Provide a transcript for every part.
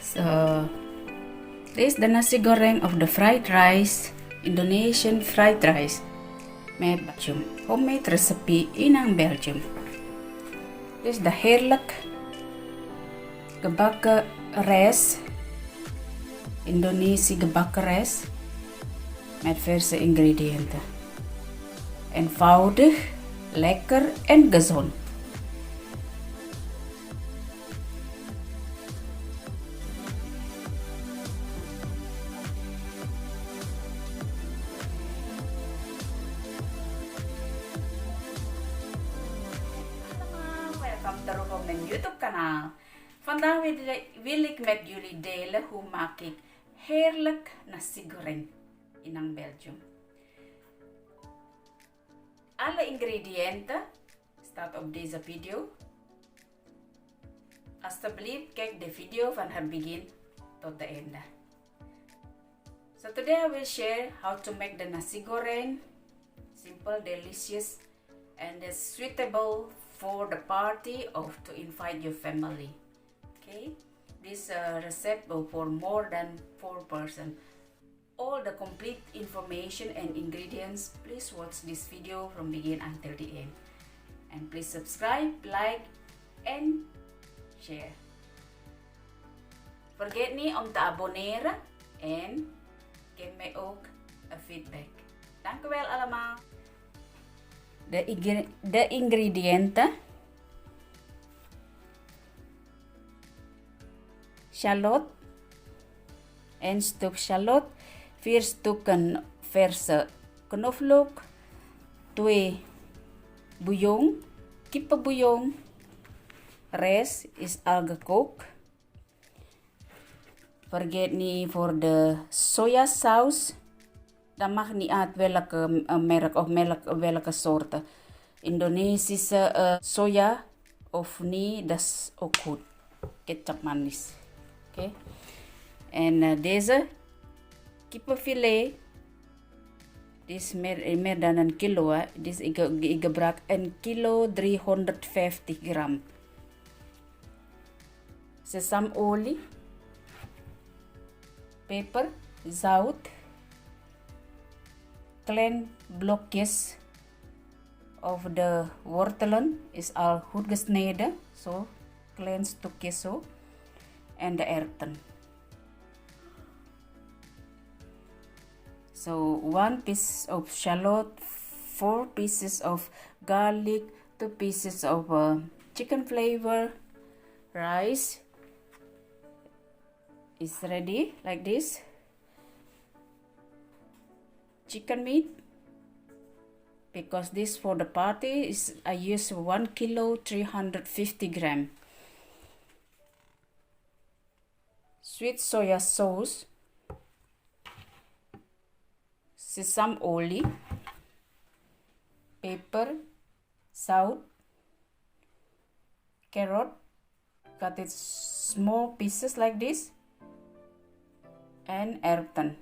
So this is the nasi goreng of the fried rice, Indonesian fried rice made Belgium, homemade recipe in Belgium. This is the Heerlijke Worstebroodjes, Indonesië gebakken rijst met verse ingrediënten. Eenvoudig, lekker en gezond. Welkom terug op mijn YouTube kanaal. Vandaag wil ik met jullie delen hoe maak ik heerlijk nasi goreng in Belgium. Alle ingrediënten staan op deze video. Alsjeblieft kijk de video van het begin tot de einde. So today I will share how to make the nasi goreng. Simple, delicious, and is suitable for the party or to invite your family. Okay, this recipe for more than 4 persons. All the complete information and ingredients, please watch this video from begin until the end. And please subscribe, like, and share. Vergeet niet om te abonneren en geef mij ook een feedback. Dank u wel allemaal. De ingrediënten: shallot, 1 stuk shallot, 4 stukken verse knoflook, 2 bouillon, kippenbouillon, rijst is al gekookt. Vergeet niet voor de sojasaus. Dat mag niet uit welke merk of welke soorten. Indonesische soja of niet, dat is ook goed. Kecap manis. Oké. En deze kippenfilet. Dit is meer dan een kilo. Hè. Dus ik gebruik 1 kilo 350 gram. Sesamolie. Peper. Zout. Klein blokjes of de wortelen is al goed gesneden, zo klein stukjes zo, en de erwten. So 1 piece of shallot, 4 pieces of garlic, 2 pieces of chicken flavor, rice is ready like this. Chicken meat, because this for the party is I use 1 kilo 350 gram. Sweet soya sauce, sesame olie, pepper, salt, carrot, cut it small pieces like this, and erwten.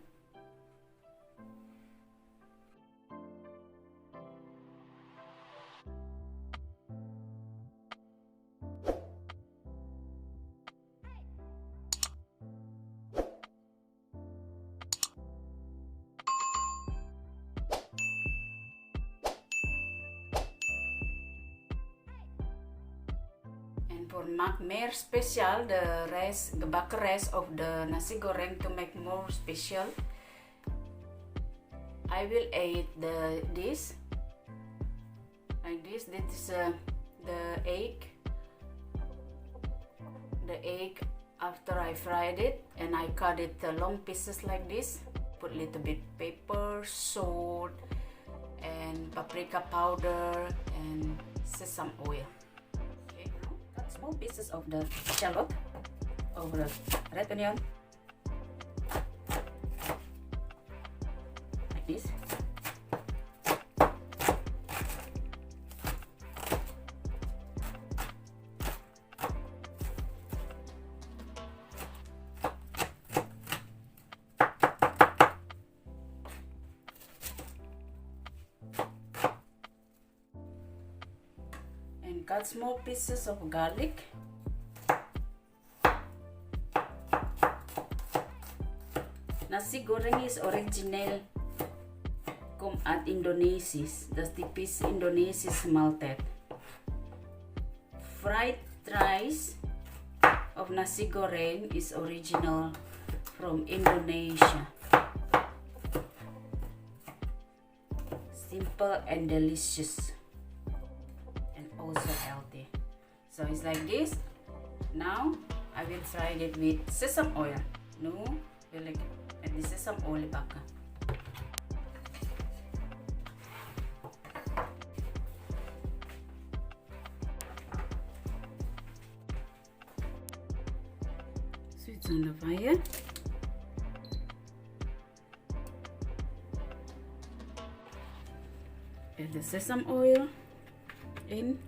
Voor maak meer speciaal de rijst, gebakken rijst of de nasi goreng to make more special. I will add this like this. This is the egg. The egg after I fried it and I cut it long pieces like this. Put a little bit pepper, salt, and paprika powder and sesame oil. Small pieces of the shallot over the red onion like this. Cut small pieces of garlic. nasi goreng is original come at Indonesia. The tipis Indonesia malted. Fried rice of nasi goreng is original from Indonesia. Simple and delicious and also healthy. So it's like this. Now I will fry it with sesame oil. No, will like add the sesame oil back. So it's on the fire. Add the sesame oil in.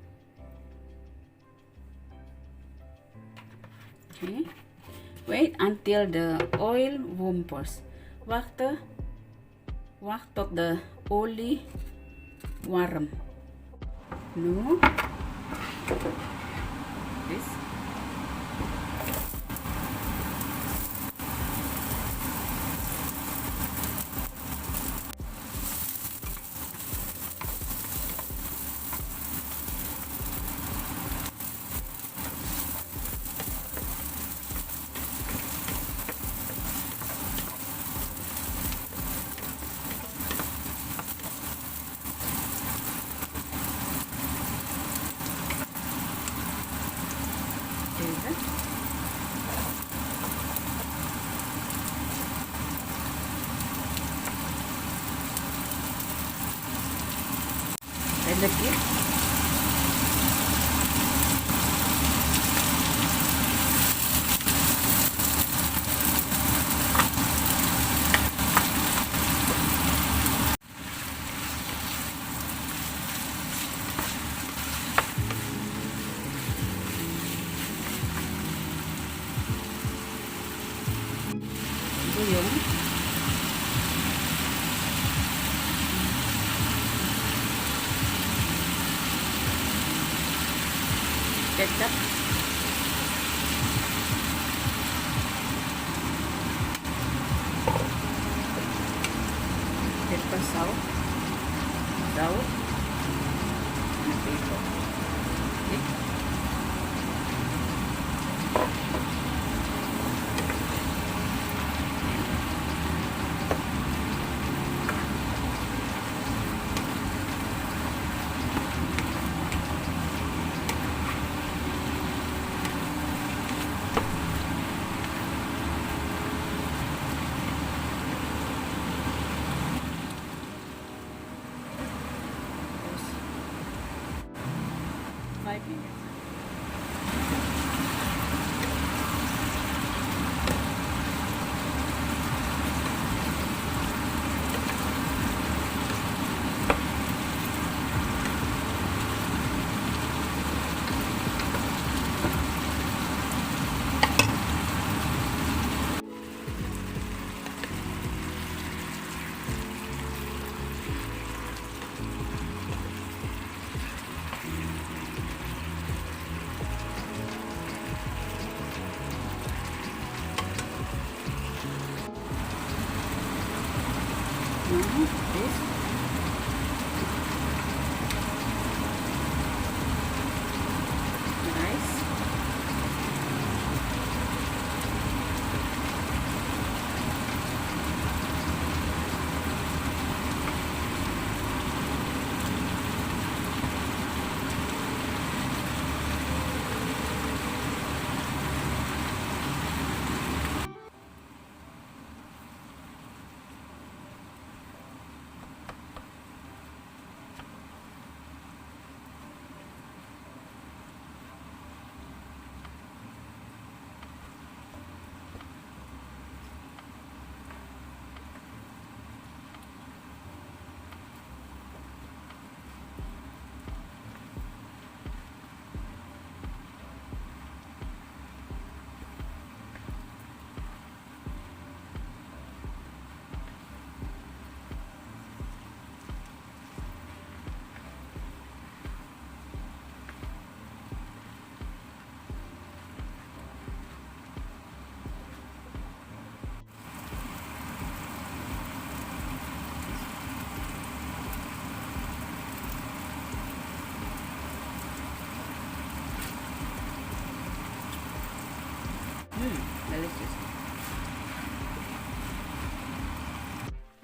Okay. Wait until the oil warm first. Wacht tot de olie warm. Nu. This. Lagi buyung. Kecap, pepper saus, and pepper. Okay.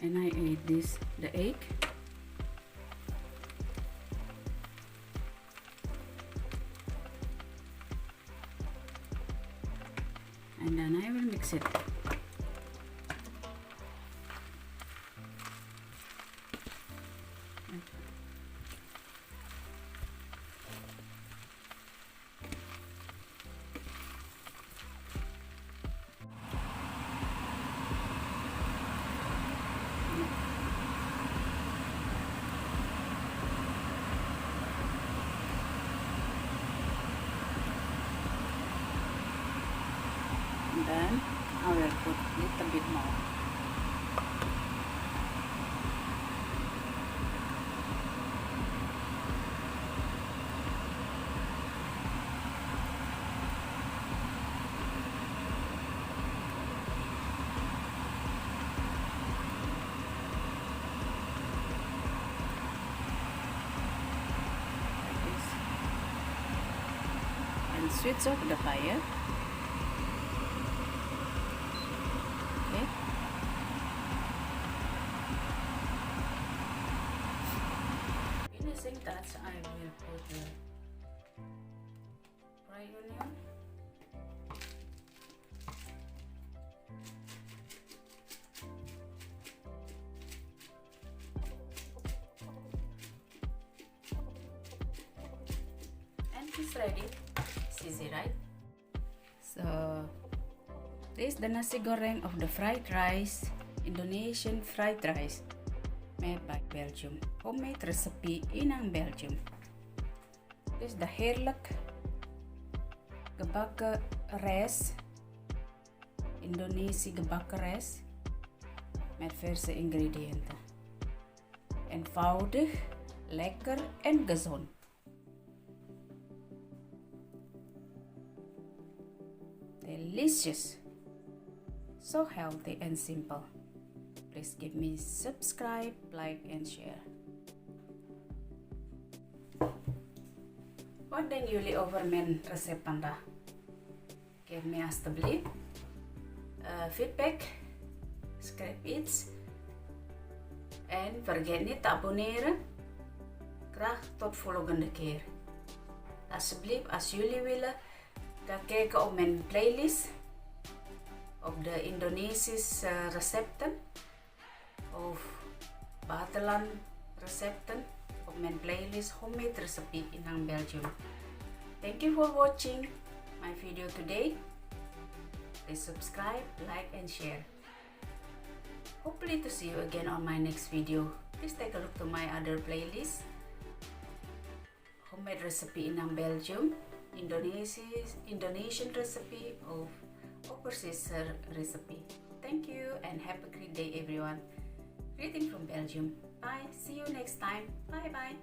and I add the egg. And then I will mix it. And then I will put a little bit more. Like this. And switch off the fire. Finishing touch, I will put the fried onion, and it's ready. It's easy, right? So this is the nasi goreng of the fried rice, Indonesian fried rice, made by Belgium, homemade recipe in Belgium. This is the Heerlijke Worstebroodjes, Indonesië gebbaken rijst, met verse ingrediënten. Eenvoudig, lekker en gezond. Delicious, so healthy and simple. Please give me subscribe, like and share. Wat denken jullie over mijn recept vandaag? Geef me alstublieft feedback, schrijf iets en vergeet niet te abonneren. Graag tot volgende keer. Alsjeblieft, als jullie willen, ga kijken op mijn playlist op de Indonesische recepten of buitenland recepten op mijn playlist homemade recipe in Belgium. Thank you for watching my video today. Please subscribe, like and share. Hopefully to see you again on my next video. Please take a look to my other playlist. Homemade recipe in Belgium, Indonesian recipe of overseas recipe. Thank you and have a great day everyone. Greeting from Belgium. Bye. See you next time. Bye bye.